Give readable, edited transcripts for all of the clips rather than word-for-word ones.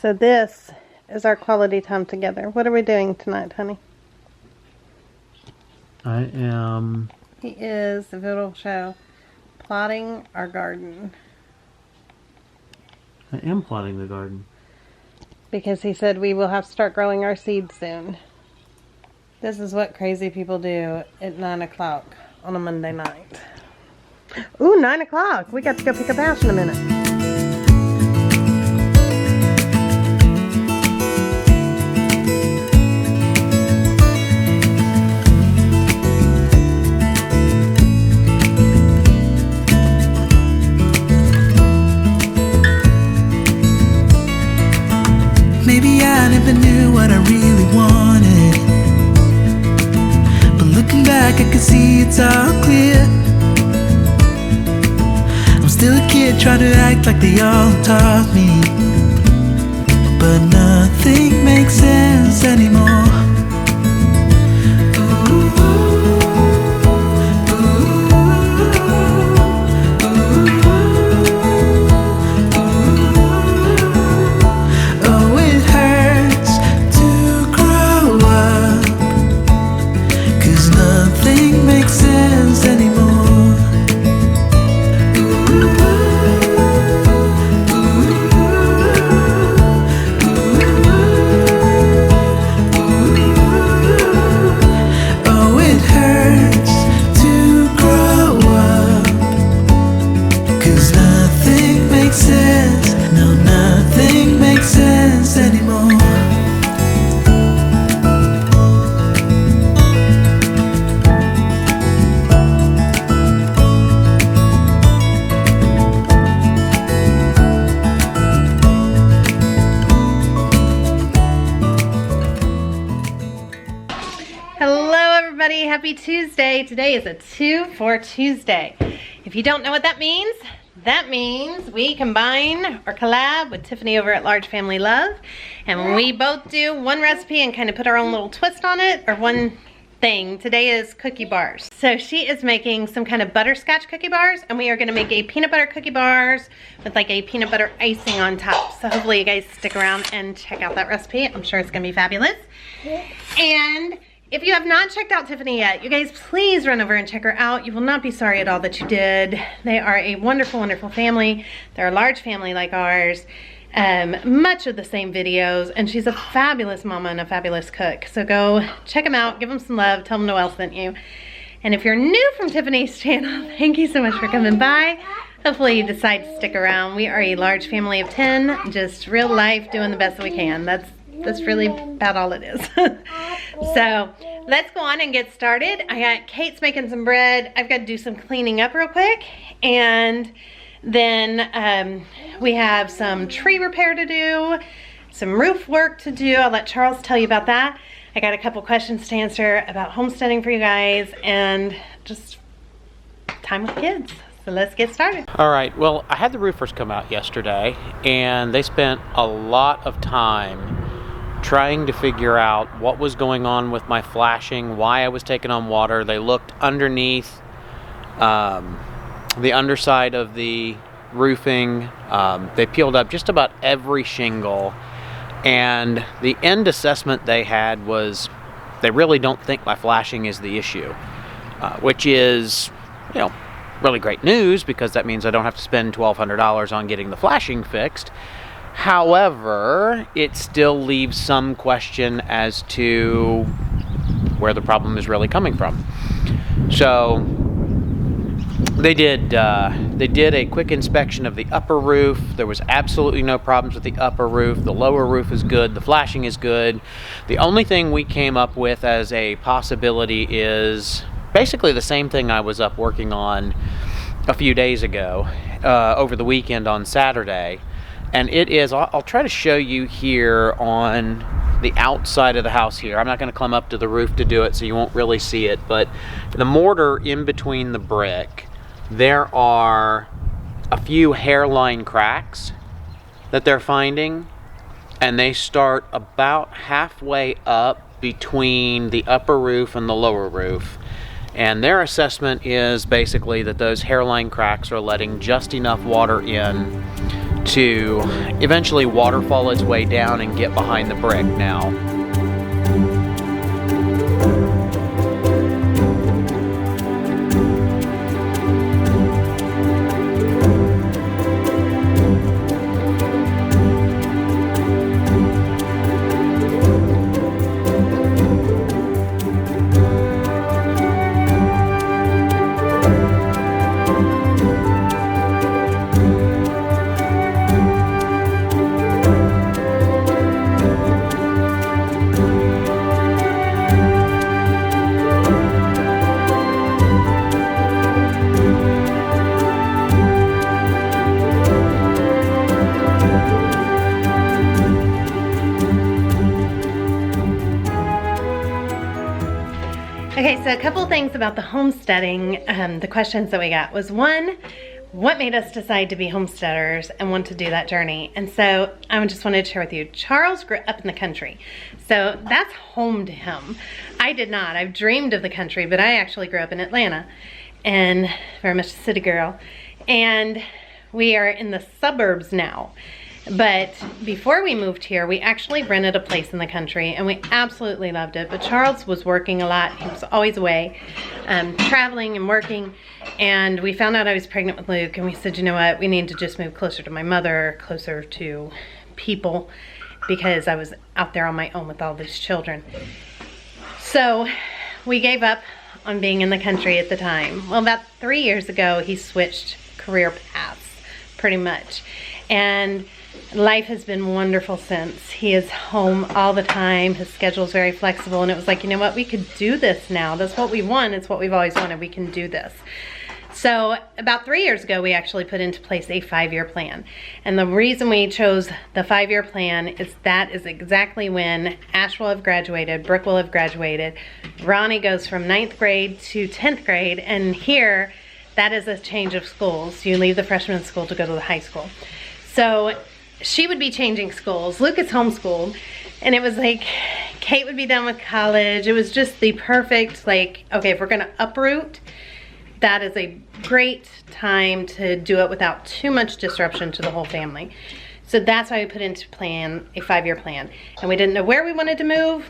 So this is our quality time together. What are we doing tonight, honey? He is, if it'll show, plotting our garden. I am plotting the garden. Because he said we will have to start growing our seeds soon. This is what crazy people do at 9 o'clock on a Monday night. Ooh, 9 o'clock. We got to go pick up Ash in a minute. Maybe I never knew what I really wanted, but looking back I can see it's all clear. I'm still a kid trying to act like they all taught me, but nothing makes sense anymore. Happy Tuesday. Today is a 2 for Tuesday. If you don't know what that means we combine or collab with Tiffany over at Large Family Love, and we both do one recipe and kind of put our own little twist on it, or one thing. Today is cookie bars. So she is making some kind of butterscotch cookie bars, and we are going to make a peanut butter cookie bars with like a peanut butter icing on top. So hopefully you guys stick around and check out that recipe. I'm sure it's going to be fabulous. And if you have not checked out Tiffany yet, you guys please run over and check her out. You will not be sorry at all that you did. They are a wonderful, wonderful family. They're a large family like ours. Much of the same videos, and she's a fabulous mama and a fabulous cook. So go check them out, give them some love, tell them Noel sent you. And if you're new from Tiffany's channel, thank you so much for coming by. Hopefully you decide to stick around. We are a large family of 10, just real life doing the best that we can. That's really about all it is. So let's go on and get started. I got Kate's making some bread. I've got to do some cleaning up real quick, and then we have some tree repair to do, some roof work to do. I'll let Charles tell you about that. I got a couple questions to answer about homesteading for you guys, and just time with kids. So let's get started. All right, well, I had the roofers come out yesterday, and they spent a lot of time trying to figure out what was going on with my flashing, why I was taking on water. They looked underneath the underside of the roofing. They peeled up just about every shingle, and the end assessment they had was they really don't think my flashing is the issue, which is, you know, really great news, because that means I don't have to spend $1,200 on getting the flashing fixed. However, it still leaves some question as to where the problem is really coming from. So they did a quick inspection of the upper roof. There was absolutely no problems with the upper roof. The lower roof is good. The flashing is good. The only thing we came up with as a possibility is basically the same thing I was up working on a few days ago, over the weekend on Saturday. And it is, I'll try to show you here on the outside of the house here. I'm not going to climb up to the roof to do it, so you won't really see it. But the mortar in between the brick, there are a few hairline cracks that they're finding. And they start about halfway up between the upper roof and the lower roof. And their assessment is basically that those hairline cracks are letting just enough water in to eventually waterfall its way down and get behind the brick now. Okay, so a couple things about the homesteading, the questions that we got was, one, what made us decide to be homesteaders and want to do that journey? And so I just wanted to share with you, Charles grew up in the country. So that's home to him. I did not. I've dreamed of the country, but I actually grew up in Atlanta and very much a city girl. And we are in the suburbs now. But before we moved here, we actually rented a place in the country and we absolutely loved it. But Charles was working a lot. He was always away, traveling and working. And we found out I was pregnant with Luke and we said, you know what, we need to just move closer to my mother, closer to people, because I was out there on my own with all these children. So we gave up on being in the country at the time. Well, about 3 years ago, he switched career paths, pretty much. And life has been wonderful since. He is home all the time. His schedule is very flexible. And it was like, you know what? We could do this now. That's what we want. It's what we've always wanted. We can do this. So about 3 years ago, we actually put into place a 5-year plan. And the reason we chose the 5-year plan is that is exactly when Ash will have graduated, Brooke will have graduated, Ronnie goes from 9th grade to 10th grade. And here, that is a change of schools. You leave the freshman school to go to the high school. So she would be changing schools. Luke is homeschooled. And it was like, Kate would be done with college. It was just the perfect, like, okay, if we're gonna uproot, that is a great time to do it without too much disruption to the whole family. So that's why we put into plan a 5-year plan. And we didn't know where we wanted to move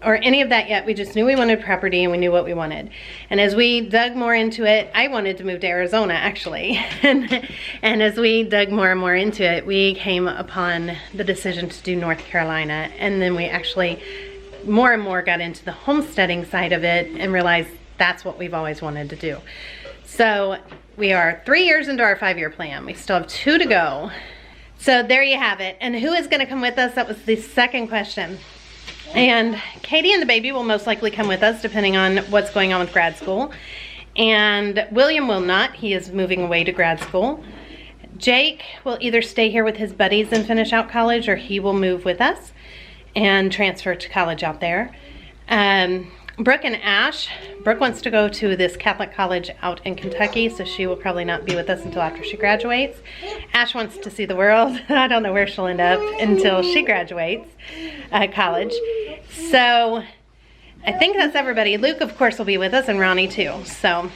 or any of that yet. We just knew we wanted property and we knew what we wanted. And as we dug more into it, I wanted to move to Arizona actually. and as we dug more and more into it, we came upon the decision to do North Carolina. And then we actually more and more got into the homesteading side of it and realized that's what we've always wanted to do. So we are 3 years into our 5-year plan. We still have 2 to go. So there you have it. And who is gonna come with us? That was the second question. And Katie and the baby will most likely come with us depending on what's going on with grad school. And William will not. He is moving away to grad school. Jake will either stay here with his buddies and finish out college, or he will move with us and transfer to college out there. Brooke and Ash, Brooke wants to go to this Catholic college out in Kentucky, so she will probably not be with us until after she graduates. Ash wants to see the world. I don't know where she'll end up until she graduates college. So I think that's everybody. Luke, of course, will be with us, and Ronnie too. So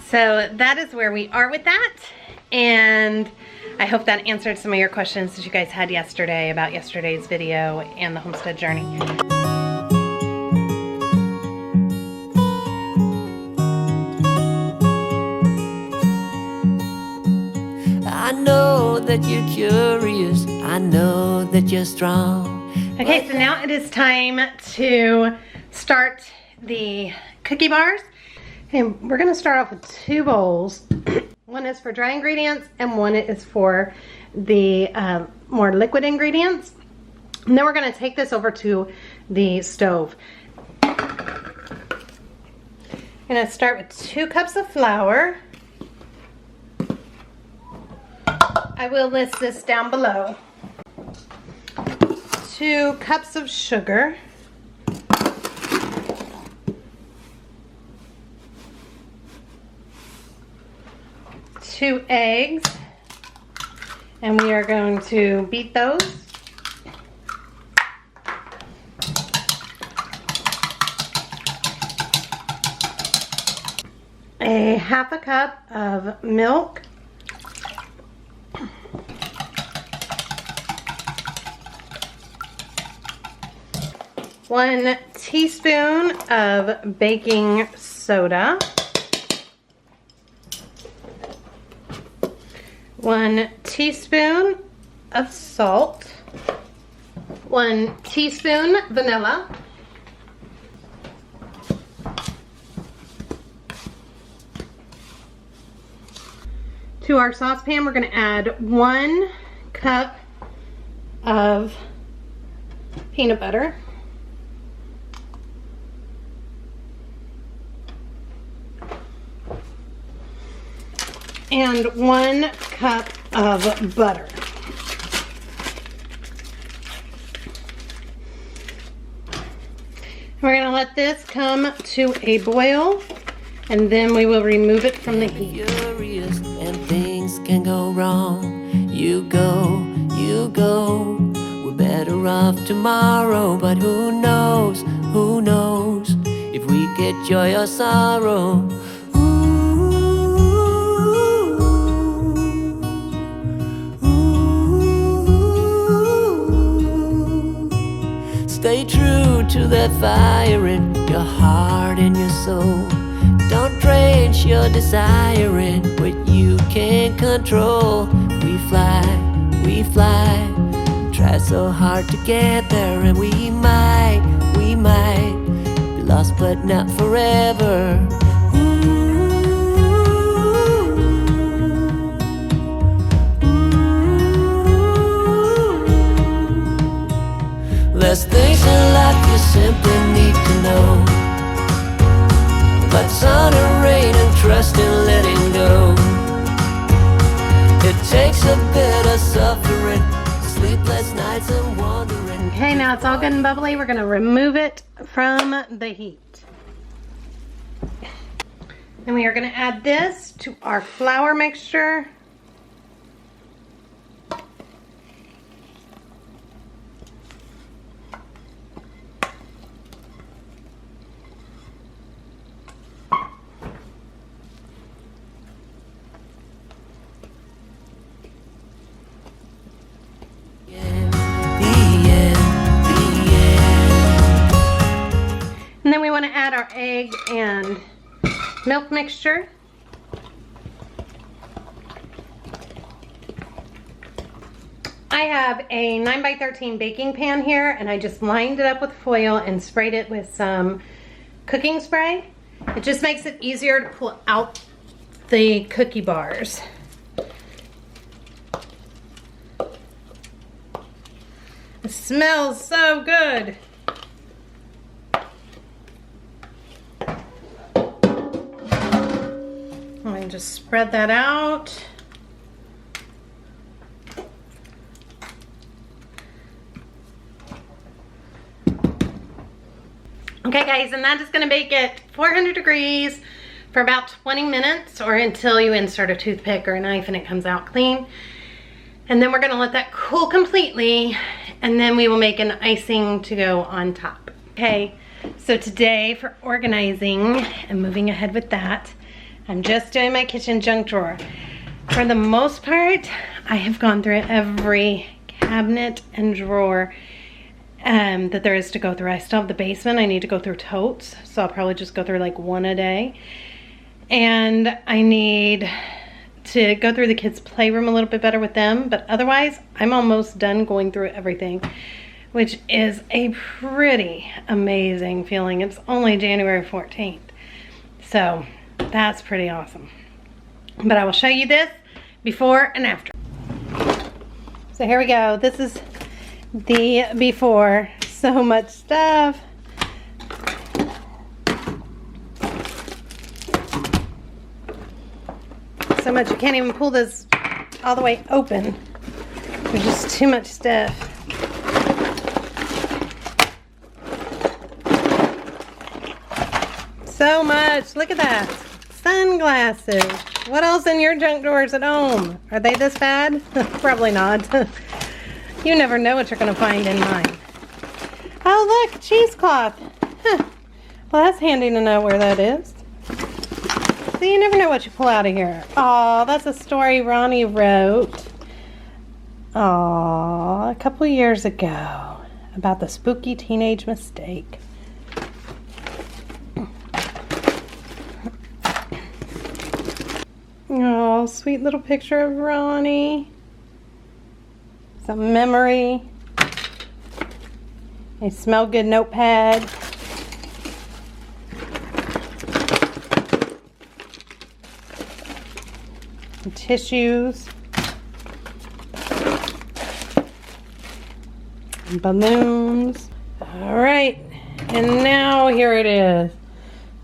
that is where we are with that. And I hope that answered some of your questions that you guys had yesterday about yesterday's video and the homestead journey. I know that you're curious, I know that you're strong. Okay, so now it is time to start the cookie bars. Okay, we're gonna start off with 2 bowls. One is for dry ingredients and one is for the more liquid ingredients. And then we're gonna take this over to the stove. I'm gonna start with 2 cups of flour. I will list this down below. 2 cups of sugar. 2 eggs. And we are going to beat those. A 1/2 cup of milk. 1 teaspoon of baking soda, 1 teaspoon of salt, 1 teaspoon vanilla, to our saucepan we're going to add 1 cup of peanut butter, and 1 cup of butter. We're going to let this come to a boil, and then we will remove it from the heat. Furious and things can go wrong. You go, we're better off tomorrow. But who knows if we get joy or sorrow. Stay true to that fire in your heart and your soul. Don't drench your desire in what you can't control. We fly, try so hard to get there, and we might be lost but not forever. There's things in life you simply need to know. But sun and rain and trust in letting go. It takes a bit of suffering, sleepless nights and wandering. Okay, now it's all good and bubbly. We're going to remove it from the heat. And we are going to add this to our flour mixture. And then we want to add our egg and milk mixture. I have a 9x13 baking pan here, and I just lined it up with foil and sprayed it with some cooking spray. It just makes it easier to pull out the cookie bars. It smells so good. I'm going to just spread that out. Okay guys, and that is going to bake at 400 degrees for about 20 minutes, or until you insert a toothpick or a knife and it comes out clean. And then we're going to let that cool completely, and then we will make an icing to go on top. Okay, so today for organizing and moving ahead with that, I'm just doing my kitchen junk drawer. For the most part, I have gone through every cabinet and drawer that there is to go through. I still have the basement. I need to go through totes, so I'll probably just go through like 1 a day. And I need to go through the kids' playroom a little bit better with them, but otherwise I'm almost done going through everything, which is a pretty amazing feeling. It's only January 14th, so that's pretty awesome. But I will show you this before and after. So here we go. This is the before. So much stuff. So much you can't even pull this all the way open. There's just too much stuff. So much. Look at that. Sunglasses. What else in your junk drawers at home? Are they this bad? Probably not. You never know what you're going to find in mine. Oh, look, cheesecloth. Huh. Well, that's handy to know where that is. So you never know what you pull out of here. Oh, that's a story Ronnie wrote. Oh, a couple years ago. about the spooky teenage mistake. Oh, sweet little picture of Ronnie. Some memory. A smell good notepad. Some tissues. And balloons. All right, and now here it is.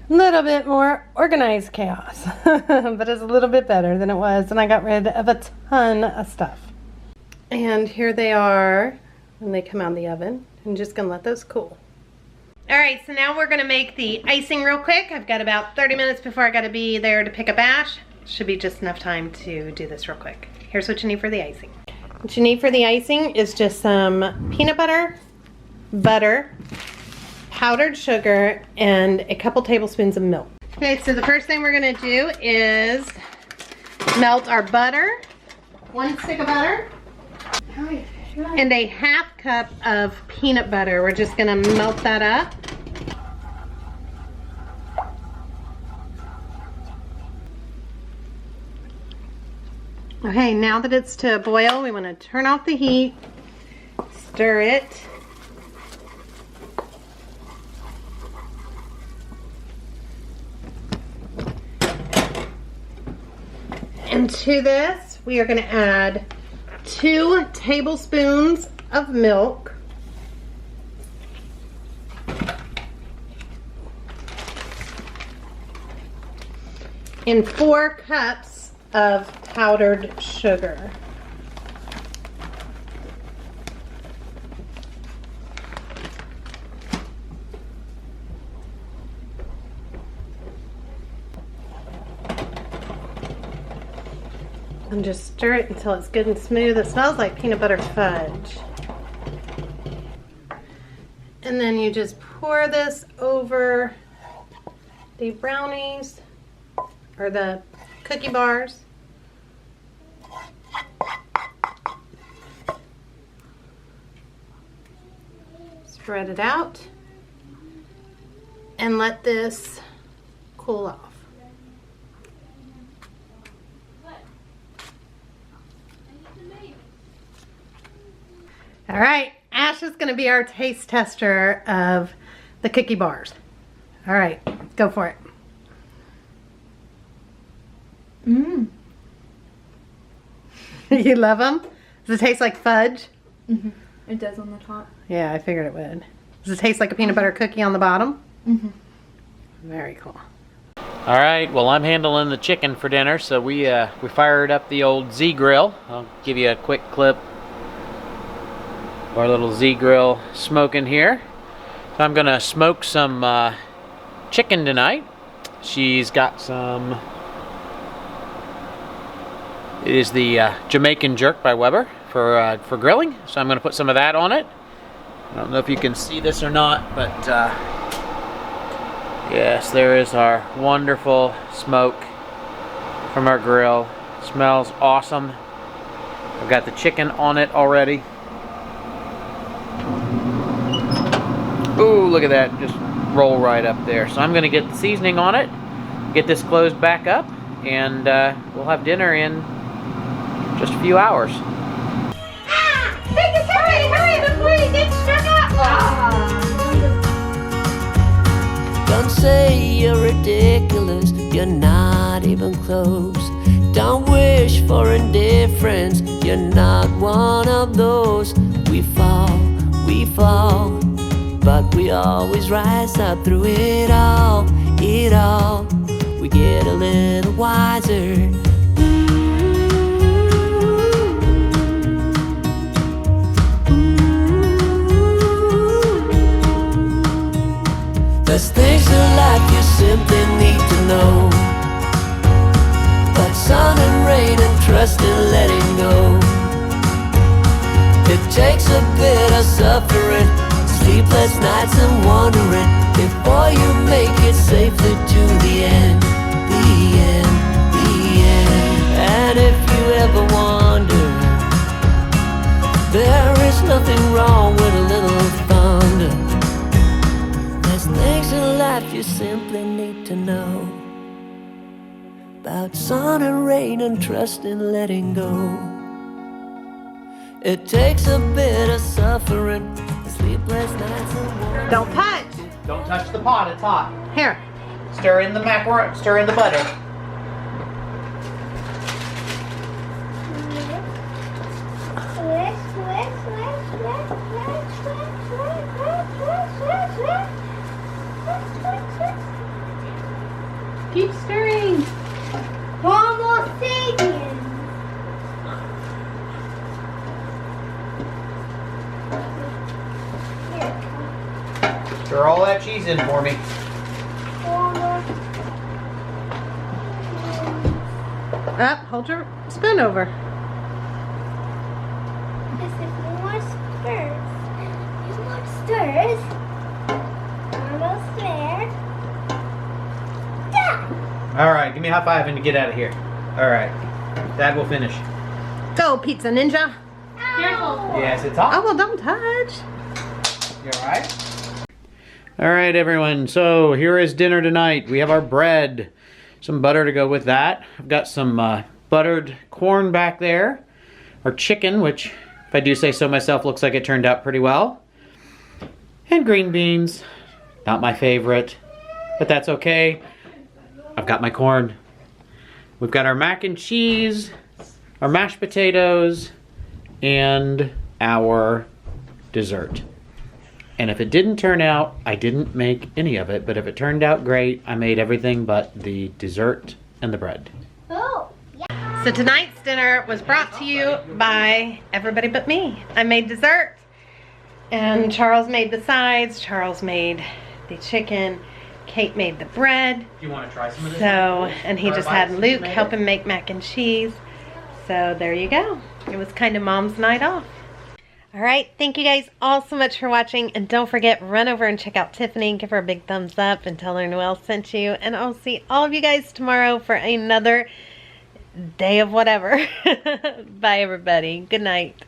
A little bit more organized chaos, but it's a little bit better than it was, and I got rid of a ton of stuff. And here they are when they come out of the oven. I'm just gonna let those cool. All right, so now we're gonna make the icing real quick. I've got about 30 minutes before I gotta be there to pick up Ash. Should be just enough time to do this real quick. Here's what you need for the icing. What you need for the icing is just some peanut butter, butter, powdered sugar, and a couple tablespoons of milk. Okay, so the first thing we're gonna do is melt our butter, 1 stick of butter, and a half cup of peanut butter. We're just gonna melt that up. Okay, now that it's to a boil, we wanna turn off the heat, stir it. And to this, we are going to add 2 tablespoons of milk. And 4 cups of powdered sugar. And just stir it until it's good and smooth. It smells like peanut butter fudge. And then you just pour this over the brownies or the cookie bars. Spread it out and let this cool off. All right, Ash is going to be our taste tester of the cookie bars. All right, go for it. Mmm. You love them? Does it taste like fudge? Mm-hmm. It does on the top. Yeah, I figured it would. Does it taste like a peanut butter cookie on the bottom? Mm-hmm. Very cool. All right, well, I'm handling the chicken for dinner, so we fired up the old Z grill. I'll give you a quick clip. Our little Z grill smoking here. So I'm gonna smoke some chicken tonight. She's got some. It is the Jamaican jerk by Weber for grilling. So I'm gonna put some of that on it. I don't know if you can see this or not, but yes, there is our wonderful smoke from our grill. It smells awesome. I've got the chicken on it already. Ooh, look at that, just roll right up there. So I'm gonna get the seasoning on it, get this closed back up, and we'll have dinner in just a few hours. Hurry, before you get struck up! Don't say you're ridiculous, you're not even close. Don't wish for indifference, you're not one of those. We fall, but we always rise up through it all. We get a little wiser. There's things in life you simply need to know, but sun and rain and trust in letting go. It takes a bit of suffering, sleepless nights and wondering, before you make it safely to the end, the end, the end. And if you ever wonder, there is nothing wrong with a little simply need to know about sun and rain and trust and letting go. It takes a bit of suffering, sleepless nights and war. Don't touch. Don't touch the pot, it's hot. Here. Stir in the macaroni, stir in the butter. Keep stirring. Almost singing. Stir all that cheese in for me. Up, hold your spoon over. More stirs. More stirs. Almost there. Done. All right, give me a high five and get out of here. All right, Dad will finish. Go, Pizza Ninja. Careful. Yes, it's Oh, hot. well, don't touch. You all right? All right, everyone. So here is dinner tonight. We have our bread, some butter to go with that. I've got some buttered corn back there. Our chicken, which, if I do say so myself, looks like it turned out pretty well. And green beans. Not my favorite, but that's okay. I've got my corn. We've got our mac and cheese, our mashed potatoes, and our dessert. And if it didn't turn out, I didn't make any of it, but if it turned out great, I made everything but the dessert and the bread. Oh. So tonight's dinner was brought to you by everybody but me. I made dessert, and Charles made the sides, Charles made the chicken, Kate made the bread. Do you want to try some of this? So, and he just had Luke help him make mac and cheese. So there you go. It was kind of mom's night off. All right, thank you guys all so much for watching, and don't forget, run over and check out Tiffany, give her a big thumbs up and tell her Noel sent you, and I'll see all of you guys tomorrow for another day of whatever. Bye everybody. Good night.